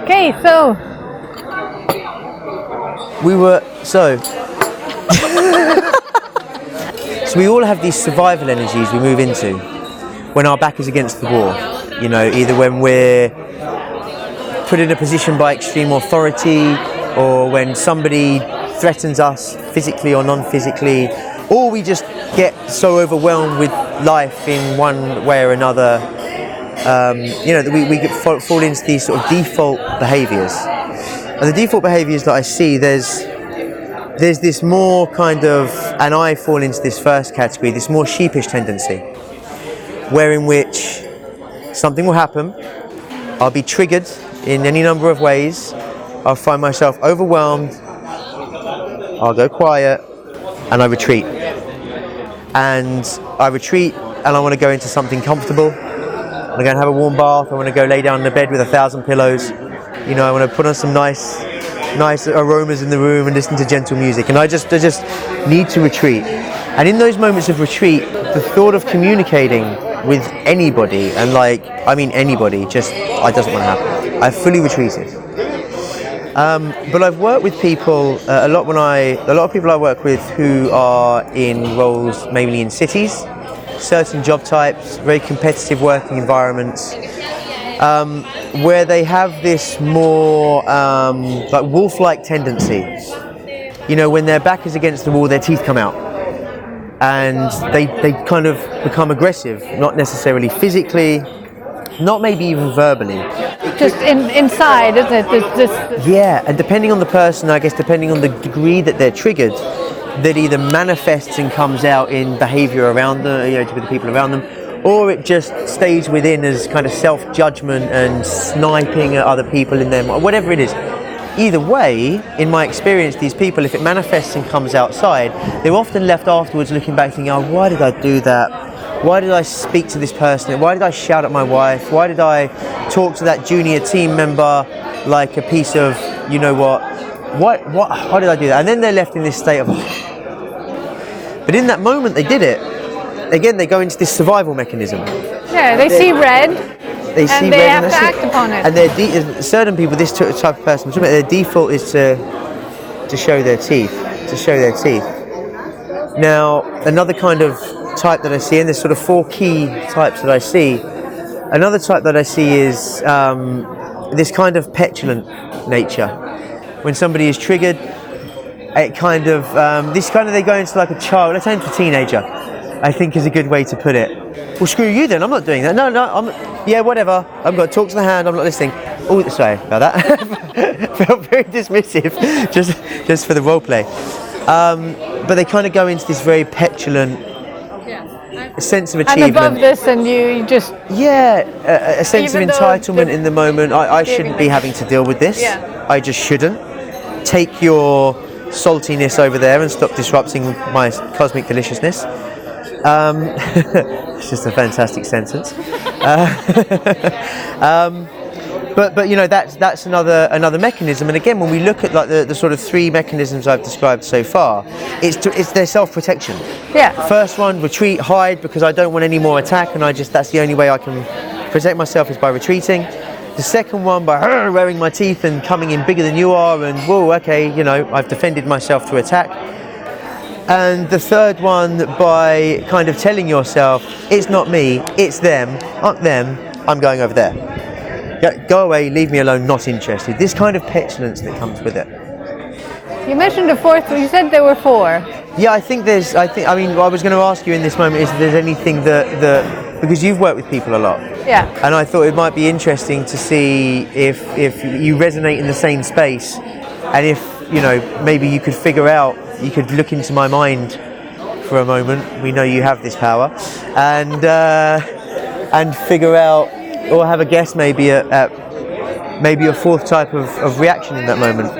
Okay, so so we all have these survival energies we move into when our back is against the wall. You know, either when we're put in a position by extreme authority, or when somebody threatens us physically or non-physically, or we just get so overwhelmed with life in one way or another, that we fall into these sort of default behaviours. And the default behaviours that I see, there's this more kind of, and I fall into this first category, this more sheepish tendency, where in which something will happen, I'll be triggered in any number of ways, I'll find myself overwhelmed, I'll go quiet, and I retreat. And I retreat, and I want to go into something comfortable. I want to go and have a warm bath, I want to go lay down in the bed with 1,000 pillows. You know, I want to put on some nice aromas in the room and listen to gentle music. And I just need to retreat. And in those moments of retreat, the thought of communicating with anybody, and anybody, it doesn't want to happen. I've fully retreated. But I've worked with people a lot of people I work with who are in roles mainly in cities, certain job types, very competitive working environments, where they have this more wolf-like tendency. You know, when their back is against the wall, their teeth come out, and they kind of become aggressive, not necessarily physically, not maybe even verbally. Just inside, isn't it? Yeah, and depending on the person, I guess, depending on the degree that they're triggered, that either manifests and comes out in behaviour around them, with the people around them, or it just stays within as kind of self-judgment and sniping at other people in them, or whatever it is. Either way, in my experience, these people, if it manifests and comes outside, they're often left afterwards looking back thinking, oh, why did I do that? Why did I speak to this person? Why did I shout at my wife? Why did I talk to that junior team member like a piece of, you know what? Why did I do that? And then they're left in this state of, but in that moment they did it. Again, they go into this survival mechanism. Yeah, they see red. They see red, and they have to act upon it. And certain people, this type of person, their default is to show their teeth. Now, another kind of type that I see, and there's sort of 4 key types that I see. Another type that I see is this kind of petulant nature. When somebody is triggered, it kind of they go into like a child. Let's say into a teenager, I think is a good way to put it. Well, screw you then. I'm not doing that. No, whatever. I've got to talk to the hand. I'm not listening. Oh, sorry about that. Felt very dismissive, just for the role play. But they kind of go into this very petulant sense of achievement. And above this, and you just... Yeah, a sense of entitlement in the moment. I shouldn't be having to deal with this. Yeah. I just shouldn't. Take your saltiness over there and stop disrupting my cosmic deliciousness. It's just a fantastic sentence. But you know, that's another mechanism. And again, when we look at like the sort of 3 mechanisms I've described so far, it's their self-protection. Yeah. First one, retreat, hide, because I don't want any more attack, and that's the only way I can protect myself is by retreating. The second one, by wearing my teeth and coming in bigger than you are, and whoa, okay, you know, I've defended myself to attack. And the third one, by kind of telling yourself, it's not me, it's them, I'm going over there. Go away, leave me alone, not interested. This kind of petulance that comes with it. You mentioned the 4th, you said there were 4. Yeah, I mean, I was going to ask you in this moment, is there's anything that because you've worked with people a lot. Yeah. And I thought it might be interesting to see if you resonate in the same space, and if, you know, maybe you could look into my mind for a moment. We know you have this power, and figure out, or have a guess maybe at maybe a 4th type of reaction in that moment.